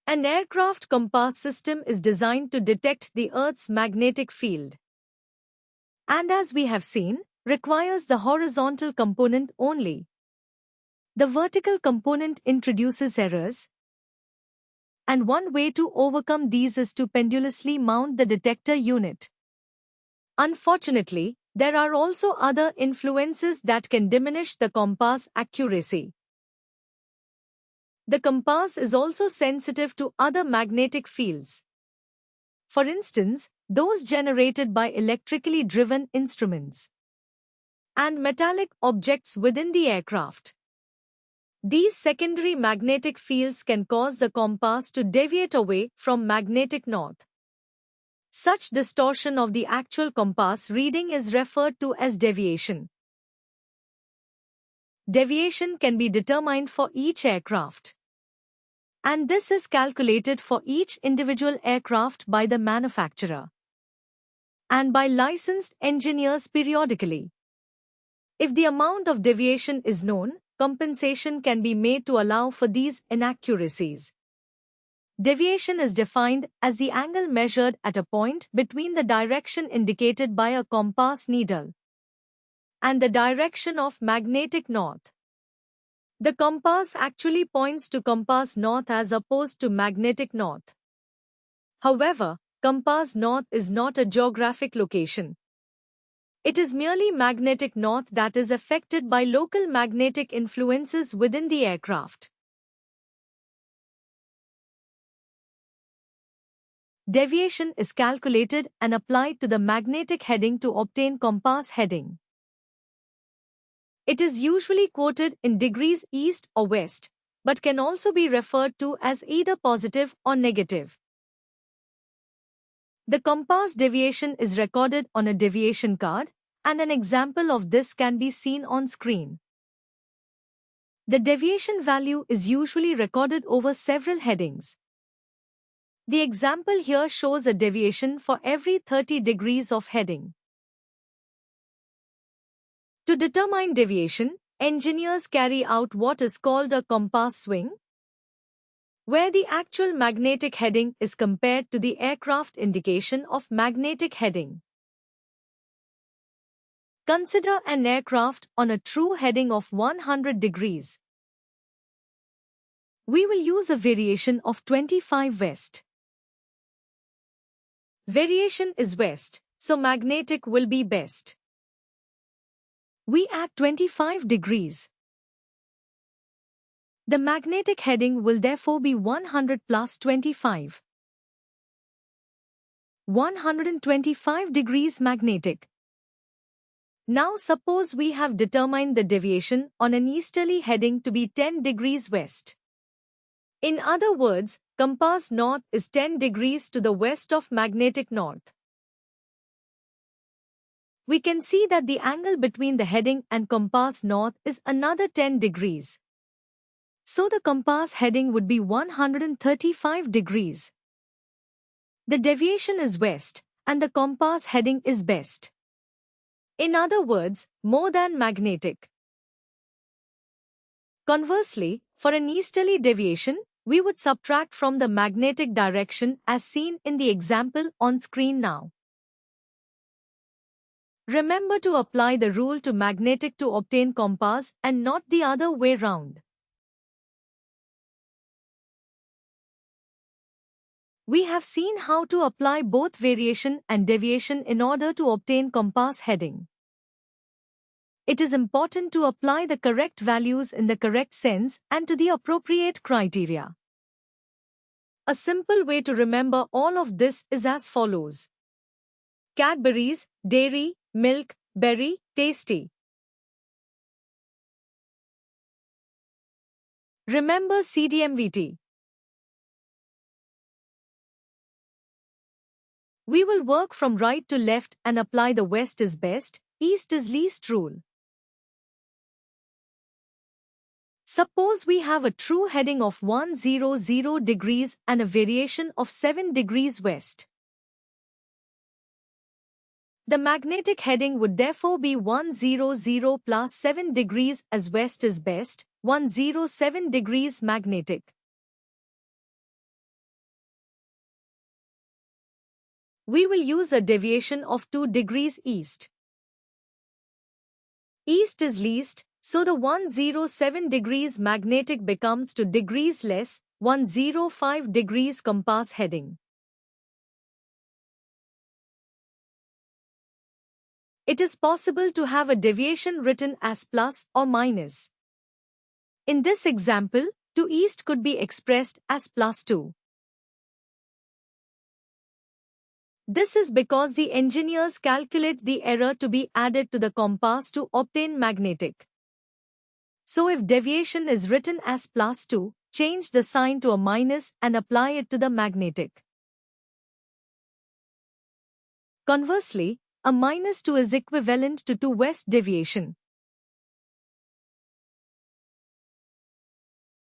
An aircraft compass system is designed to detect the Earth's magnetic field. And as we have seen, requires the horizontal component only. The vertical component introduces errors, and one way to overcome these is to pendulously mount the detector unit. Unfortunately, there are also other influences that can diminish the compass accuracy. The compass is also sensitive to other magnetic fields. For instance, those generated by electrically driven instruments and metallic objects within the aircraft. These secondary magnetic fields can cause the compass to deviate away from magnetic north. Such distortion of the actual compass reading is referred to as deviation. Deviation can be determined for each aircraft, and this is calculated for each individual aircraft by the manufacturer and by licensed engineers periodically. If the amount of deviation is known, compensation can be made to allow for these inaccuracies. Deviation is defined as the angle measured at a point between the direction indicated by a compass needle and the direction of magnetic north. The compass actually points to compass north as opposed to magnetic north. However, compass north is not a geographic location. It is merely magnetic north that is affected by local magnetic influences within the aircraft. Deviation is calculated and applied to the magnetic heading to obtain compass heading. It is usually quoted in degrees east or west, but can also be referred to as either positive or negative. The compass deviation is recorded on a deviation card, and an example of this can be seen on screen. The deviation value is usually recorded over several headings. The example here shows a deviation for every 30 degrees of heading. To determine deviation, engineers carry out what is called a compass swing, where the actual magnetic heading is compared to the aircraft indication of magnetic heading. Consider an aircraft on a true heading of 100 degrees. We will use a variation of 25 west. Variation is west, so magnetic will be best. We add 25 degrees. The magnetic heading will therefore be 100 plus 25. 125 degrees magnetic. Now suppose we have determined the deviation on an easterly heading to be 10 degrees west. In other words, compass north is 10 degrees to the west of magnetic north. We can see that the angle between the heading and compass north is another 10 degrees. So the compass heading would be 135 degrees. The deviation is west, and the compass heading is best. In other words, more than magnetic. Conversely, for an easterly deviation, we would subtract from the magnetic direction as seen in the example on screen now. Remember to apply the rule to magnetic to obtain compass and not the other way round. We have seen how to apply both variation and deviation in order to obtain compass heading. It is important to apply the correct values in the correct sense and to the appropriate criteria. A simple way to remember all of this is as follows. Cadbury's, dairy, milk, berry, tasty. Remember CDMVT. We will work from right to left and apply the west is best, east is least rule. Suppose we have a true heading of 100 degrees and a variation of 7 degrees west. The magnetic heading would therefore be 100 plus 7 degrees as west is best, 107 degrees magnetic. we will use a deviation of 2 degrees east. East is least, so the 107 degrees magnetic becomes 2 degrees less, 105 degrees compass heading. It is possible to have a deviation written as plus or minus. In this example, to east could be expressed as +2. This is because the engineers calculate the error to be added to the compass to obtain magnetic. So if deviation is written as +2, change the sign to a minus and apply it to the magnetic. Conversely, a -2 is equivalent to 2 west deviation.